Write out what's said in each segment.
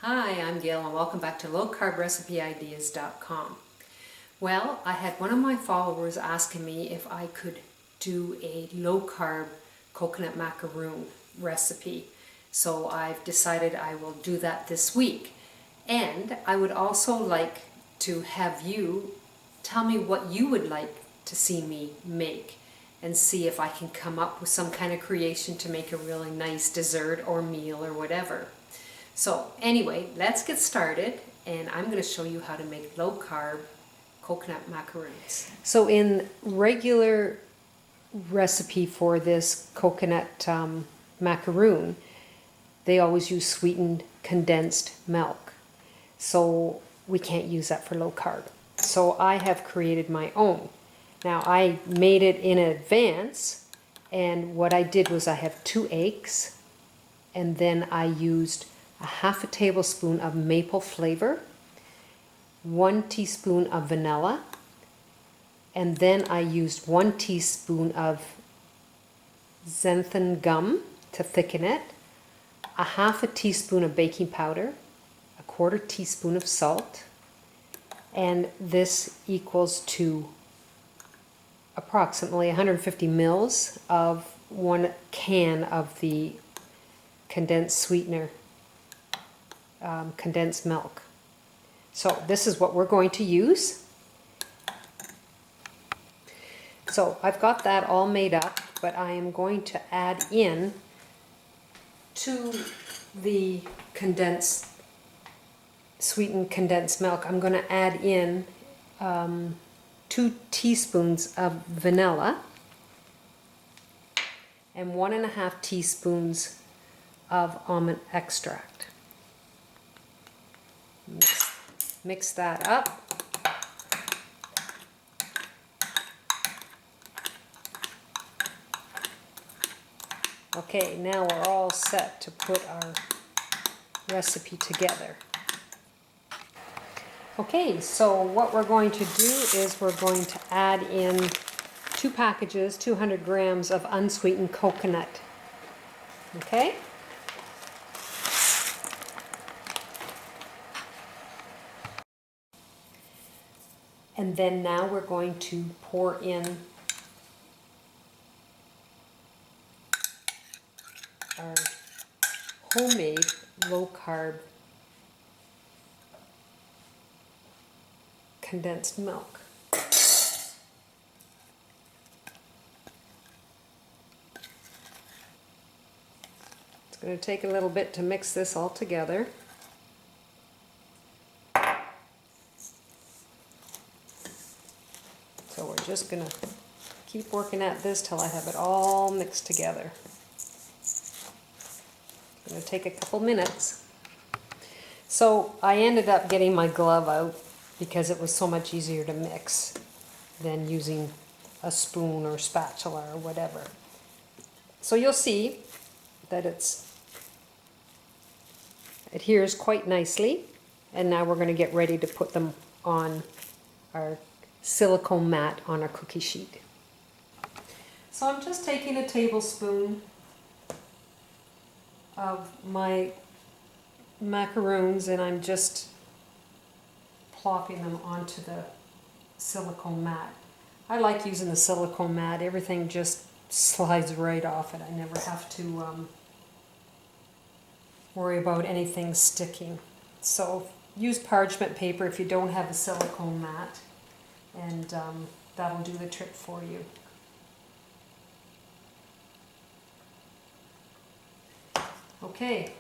Hi, I'm Gail and welcome back to lowcarbrecipe.ideas.com. Well, I had one of my followers asking me if I could do a low-carb coconut macaroon recipe. So I've decided I will do that this week. And I would also like to have you tell me what you would like to see me make and see if I can come up with some kind of creation to make a really nice dessert or meal or whatever. So anyway, let's get started, and I'm going to show you how to make low-carb coconut macaroons. So in regular recipe for this coconut macaroon, they always use sweetened condensed milk. So we can't use that for low carb. So I have created my own. Now I made it in advance, and what I did was I have 2 eggs, and then I used a half a tablespoon of maple flavor, 1 teaspoon of vanilla, and then I used 1 teaspoon of xanthan gum to thicken it, a half a teaspoon of baking powder, a 1/4 teaspoon of salt, and this equals to approximately 150 mils of 1 can of the condensed sweetener, condensed milk. So this is what we're going to use. So I've got that all made up, but I am going to add in to the sweetened condensed milk. I'm going to add in 2 teaspoons of vanilla and 1.5 teaspoons of almond extract. Mix that up. Okay, now we're all set to put our recipe together. Okay, so what we're going to do is we're going to add in 2 packages, 200 grams of unsweetened coconut. Okay? And then now we're going to pour in our homemade low-carb condensed milk. It's going to take a little bit to mix this all together. So we're just going to keep working at this till I have it all mixed together. It's going to take a couple minutes. So I ended up getting my glove out because it was so much easier to mix than using a spoon or spatula or whatever. So you'll see that it adheres quite nicely, and now we're going to get ready to put them on our silicone mat on our cookie sheet. So I'm just taking a tablespoon of my macaroons and I'm just plopping them onto the silicone mat. I like using the silicone mat. Everything just slides right off it. I never have to worry about anything sticking. So use parchment paper if you don't have a silicone mat, and that'll do the trick for you. Okay,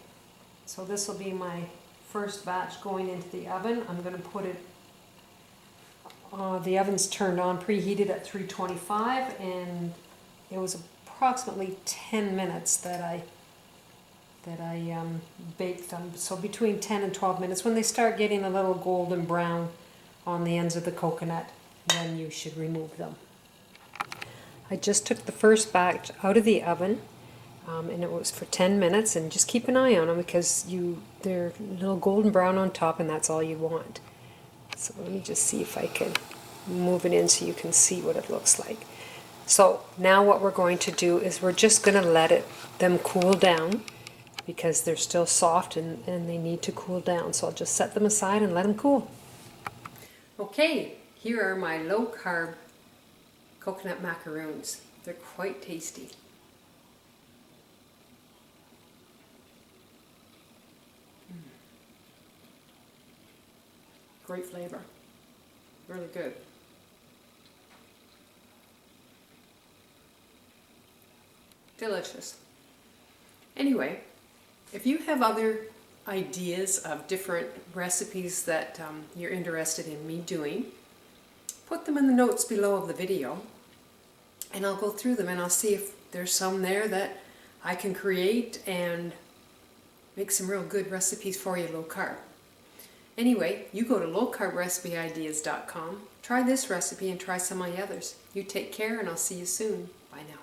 so this will be my first batch going into the oven. I'm going to put it, the oven's turned on, preheated at 325, and it was approximately 10 minutes that I baked them. So between 10 and 12 minutes. When they start getting a little golden brown on the ends of the coconut, then you should remove them. I just took the first batch out of the oven, and it was for 10 minutes, and just keep an eye on them because they're a little golden brown on top, and that's all you want. So let me just see if I can move it in so you can see what it looks like. So now what we're going to do is we're just going to let them cool down because they're still soft and they need to cool down. So I'll just set them aside and let them cool. Okay, here are my low carb coconut macaroons. They're quite tasty. Great flavor. Really good. Delicious. Anyway, if you have other ideas of different recipes that you're interested in me doing, put them in the notes below of the video and I'll go through them and I'll see if there's some there that I can create and make some real good recipes for you low carb. Anyway, you go to lowcarbrecipe.ideas.com, try this recipe and try some of the others. You take care and I'll see you soon. Bye now.